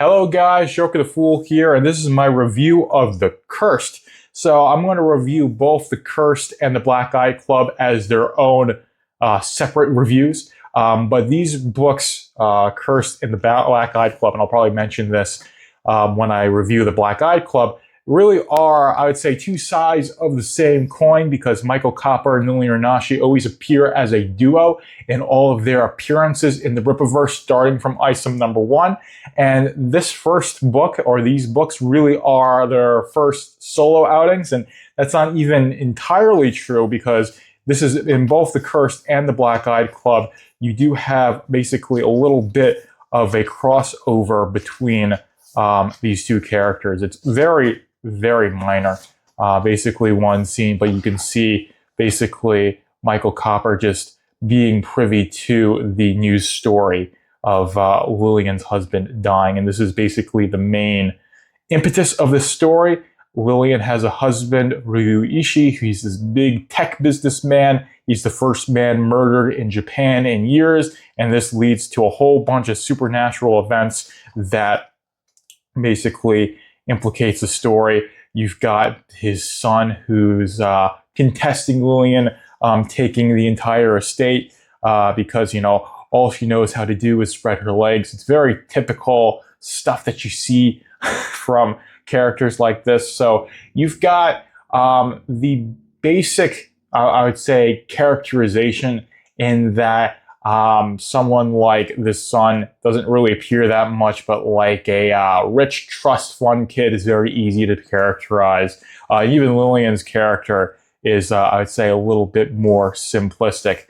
Hello guys, Joker the Fool here, and this is my review of The Cursed. So I'm going to review both The Cursed and The Black Eye Club as their own separate reviews. But these books, Cursed and The Black Eye Club, and I'll probably mention this when I review The Black Eye Club, really are, I would say, two sides of the same coin because Michael Copper and Lilian Ronashi always appear as a duo in all of their appearances in the Rippaverse, starting from Item number 1. And this first book, or these books, really are their first solo outings, and that's not even entirely true because this is in both The Cursed and The Black Eyed Club. You do have basically a little bit of a crossover between these two characters. It's very, very minor, basically one scene, but you can see basically Michael Copper just being privy to the news story of Lilian's husband dying, and this is basically the main impetus of this story. Lilian has a husband, Ryuichi, who's this big tech businessman. He's the first man murdered in Japan in years, and this leads to a whole bunch of supernatural events that basically implicates the story. You've got his son who's contesting Lilian, taking the entire estate because, you know, all she knows how to do is spread her legs. It's very typical stuff that you see from characters like this. So you've got the basic, I would say, characterization in that someone like this son doesn't really appear that much, but like a rich trust fund kid is very easy to characterize. Even Lilian's character is, I would say, a little bit more simplistic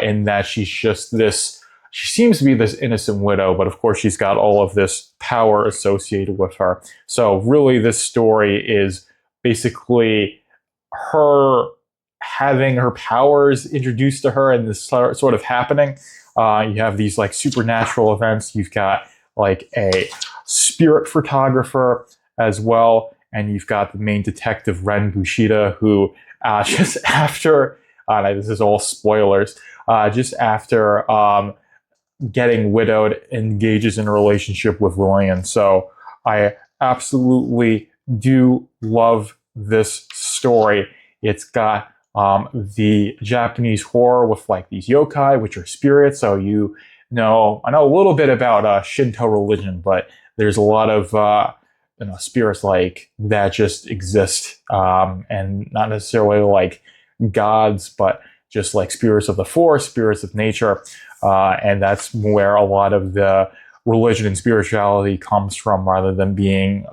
in that she's just this, she seems to be this innocent widow, but of course she's got all of this power associated with her. So really this story is basically her having her powers introduced to her and this sort of happening. You have these like supernatural events. You've got like a spirit photographer as well. And you've got the main detective, Ren Bushida, who just after, this is all spoilers, just after getting widowed, engages in a relationship with Lilian. So I absolutely do love this story. It's got the Japanese horror with like these yokai, which are spirits. So I know a little bit about Shinto religion, but there's a lot of spirits like that just exist, and not necessarily like gods, but just like spirits of the forest, spirits of nature, and that's where a lot of the religion and spirituality comes from, rather than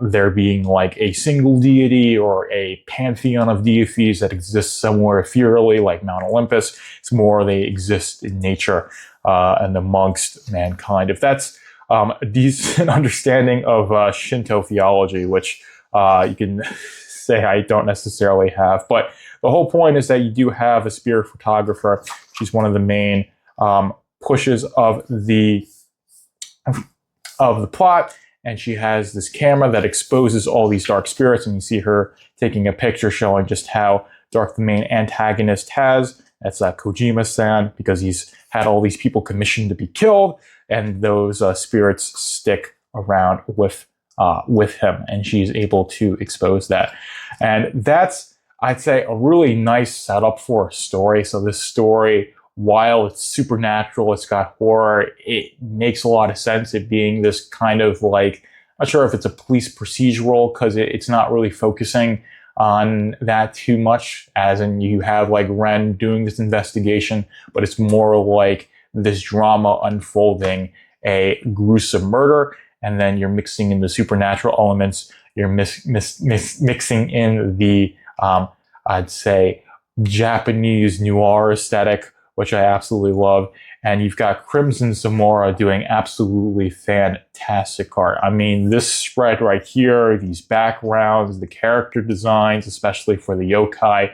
there being like a single deity or a pantheon of deities that exists somewhere ethereally like Mount Olympus. It's more they exist in nature and amongst mankind. If that's a decent understanding of Shinto theology, which you can say I don't necessarily have, but the whole point is that you do have a spirit photographer. She's one of the main pushes of the plot, and she has this camera that exposes all these dark spirits, and you see her taking a picture showing just how dark the main antagonist has. That's Kojima-san, because he's had all these people commissioned to be killed, and those spirits stick around with him, and she's able to expose that. And that's, I'd say, a really nice setup for a story. So this story, while it's supernatural, it's got horror, it makes a lot of sense, it being this kind of like, I'm not sure if it's a police procedural, because it's not really focusing on that too much, as in you have like Ren doing this investigation, but it's more like this drama unfolding a gruesome murder, and then you're mixing in the supernatural elements, you're mixing in the, I'd say, Japanese noir aesthetic, which I absolutely love. And you've got Crimson Zamora doing absolutely fantastic art. I mean, this spread right here, these backgrounds, the character designs, especially for the yokai,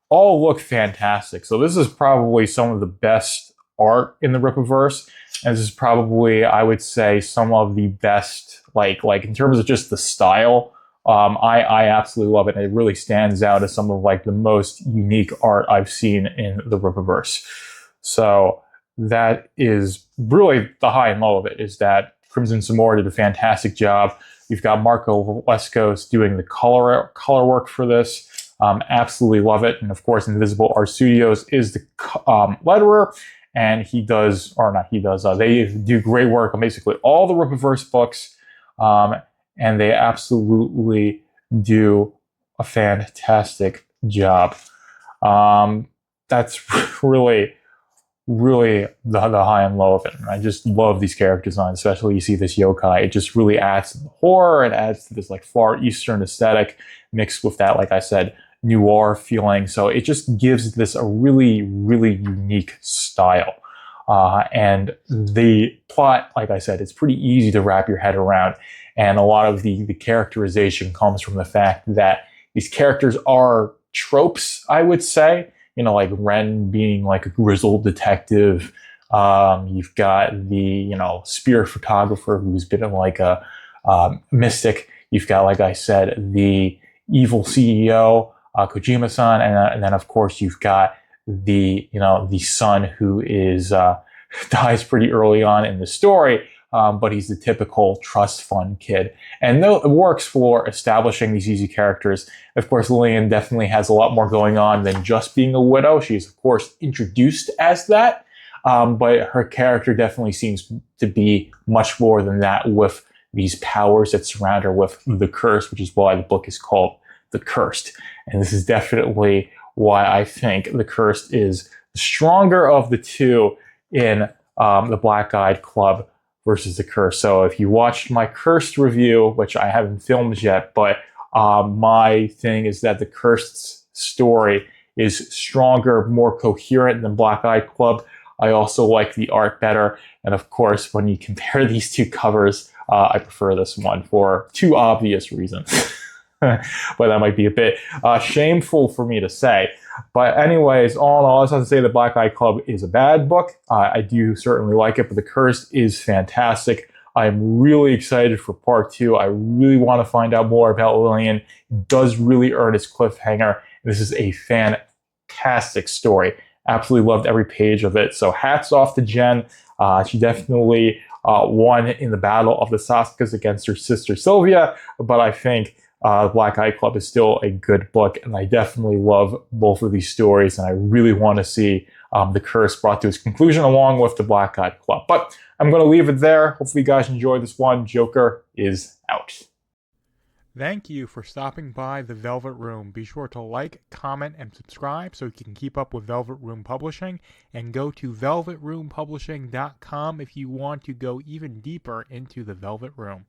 all look fantastic. So this is probably some of the best art in the Rippaverse. And this is probably, I would say, some of the best, like in terms of just the style. I absolutely love it. And it really stands out as some of like the most unique art I've seen in the Rippaverse. So that is really the high and low of it, is that Crimson Samora did a fantastic job. You've got Marco Lescos doing the color work for this. Absolutely love it. And of course, Invisible Art Studios is the letterer, and he does, or not he does, they do great work on basically all the Rippaverse books, and they absolutely do a fantastic job. That's really the high and low of it. And I just love these character designs, especially you see this yokai. It just really adds to the horror. It adds to this like far Eastern aesthetic mixed with that, like I said, noir feeling. So it just gives this a really unique style. And the plot, like I said, it's pretty easy to wrap your head around. And a lot of the characterization comes from the fact that these characters are tropes, I would say. You know, like Ren being like a grizzled detective. You've got the, spirit photographer who's been like a mystic. You've got, like I said, the evil CEO, Kojima-san. And then, of course, you've got the son who is dies pretty early on in the story. But he's the typical trust fund kid. And though it works for establishing these easy characters, of course, Lilian definitely has a lot more going on than just being a widow. She's, of course, introduced as that, but her character definitely seems to be much more than that with these powers that surround her with the curse, which is why the book is called The Cursed. And this is definitely why I think The Cursed is the stronger of the two in the Black Eyed Club versus The Curse. So if you watched my Cursed review, which I haven't filmed yet, but my thing is that The Cursed story is stronger, more coherent than Black Eyed Club. I also like the art better. And of course, when you compare these two covers, I prefer this one for two obvious reasons. But that might be a bit shameful for me to say. But anyways, all in all, I just have to say the Black Eye Club is a bad book. I do certainly like it, but The Cursed is fantastic. I'm really excited for part 2. I really want to find out more about Lilian. It does really earn its cliffhanger. This is a fantastic story. Absolutely loved every page of it. So hats off to Jen. She definitely won in the battle of the Sasukas against her sister Sylvia, but I think Black Eye Club is still a good book, and I definitely love both of these stories, and I really want to see The Curse brought to its conclusion along with the Black Eye Club. But I'm going to leave it there. Hopefully you guys enjoyed this one. Joker is out. Thank you for stopping by the Velvet Room. Be sure to like, comment, and subscribe so you can keep up with Velvet Room Publishing, and go to velvetroompublishing.com if you want to go even deeper into the Velvet Room.